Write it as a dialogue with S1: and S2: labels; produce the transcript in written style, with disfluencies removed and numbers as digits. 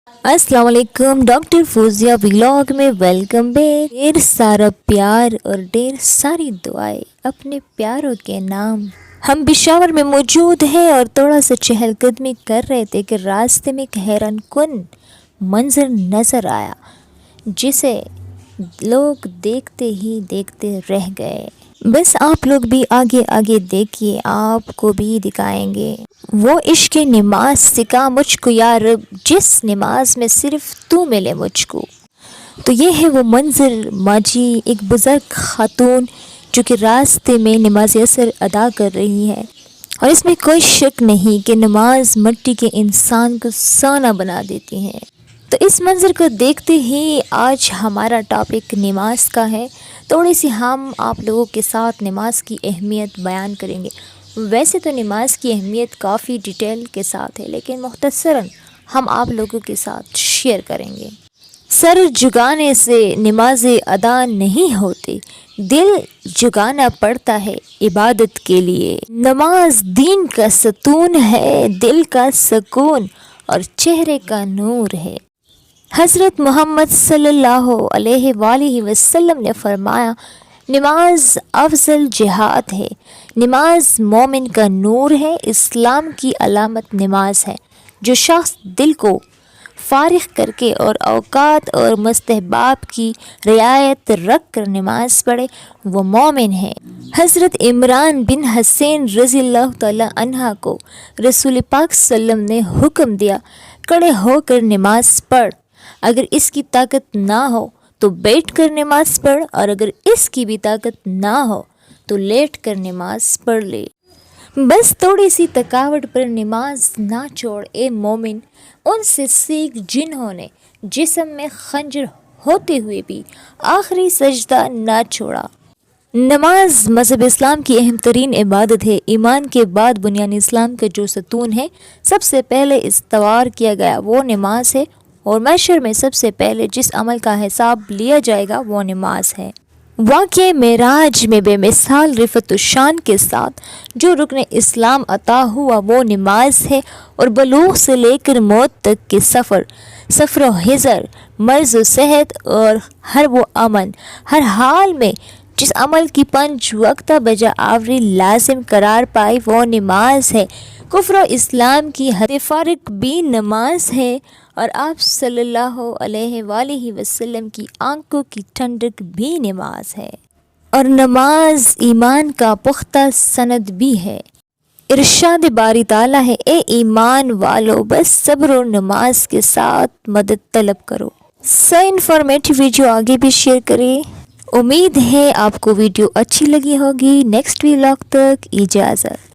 S1: अस्सलाम वालेकुम। Doctor Fauzia vlog में वेलकम बैक। ढेर सारा प्यार और ढेर सारी दुआएं अपने प्यारों के नाम। हम पिशावर में मौजूद हैं और थोड़ा सा चहलकदमी कर रहे थे कि रास्ते में एक हैरान कुन मंजर नज़र आया जिसे लोग देखते ही देखते रह गए। बस आप लोग भी आगे आगे देखिए, आपको भी दिखाएंगे। वो इश्क नमाज सिखा मुझको या रब, जिस नमाज में सिर्फ तू मिले मुझको। तो ये है वो मंजर माजी, एक बुज़ुर्ग खातून जो कि रास्ते में नमाज असर अदा कर रही है। और इसमें कोई शक नहीं कि नमाज मिट्टी के इंसान को सोना बना देती है। तो इस मंज़र को देखते ही आज हमारा टॉपिक नमाज का है। थोड़ी सी हम आप लोगों के साथ नमाज की अहमियत बयान करेंगे। वैसे तो नमाज की अहमियत काफ़ी डिटेल के साथ है, लेकिन मुख्तसरन हम आप लोगों के साथ शेयर करेंगे। सर झुकाने से नमाज़ें अदा नहीं होती, दिल झुकाना पड़ता है इबादत के लिए। नमाज दीन का सतून है, दिल का सुकून और चेहरे का नूर है। हज़रत मोहम्मद सल्लल्लाहु अलैहि वसल्लम ने फरमाया, नमाज अफजल जिहाद है। नमाज मोमिन का नूर है, इस्लाम की अलामत नमाज है। जो शख्स दिल को फारिग करके और औकात और मुस्तहबाब की रियायत रख कर नमाज पढ़े वो मोमिन है। हज़रत इमरान बिन हसैन रज़ियल्लाहु तआला अन्हा को रसूल पाक सल्लम ने हुक्म दिया, खड़े होकर नमाज पढ़। अगर इसकी ताकत ना हो तो बैठ कर नमाज पढ़, और अगर इसकी भी ताकत ना हो तो लेट कर नमाज पढ़ ले। बस थोड़ी सी थकावट पर नमाज ना छोड़ ए मोमिन, उनसे सीख जिन्होंने जिस्म में खंजर होते हुए भी आखिरी सजदा ना छोड़ा। नमाज मज़हब इस्लाम की अहम तरीन इबादत है। ईमान के बाद बुनियाद इस्लाम का जो सतून है, सबसे पहले इस्तवार किया गया वो नमाज है। और महशर में सबसे पहले जिस अमल का हिसाब लिया जाएगा वो नमाज है। वाक़े मेराज में बेमिसाल रिफ़त शान के साथ जो रुकन इस्लाम अता हुआ वो नमाज है। और बलूग़ से लेकर मौत तक के सफ़र हिज़र, मर्ज़ व सेहत और हर वो अमल, हर हाल में जिस अमल की 5 वक्ता बजा आवरी लाजिम करार पाई वो नमाज है। कुफ्र इस्लाम की हद फारिक भी नमाज है, और आप सल्लल्लाहु अलैहि वसल्लम की आंखों की ठंडक भी नमाज है। और नमाज ईमान का पुख्ता सनद भी है। इरशाद बारी ताला है, ए ईमान वालो बस सब्र और नमाज के साथ मदद तलब करो। इंफॉर्मेटिव वीडियो आगे भी शेयर करें। उम्मीद है आपको वीडियो अच्छी लगी होगी। नेक्स्ट व्लॉग तक इजाज़त।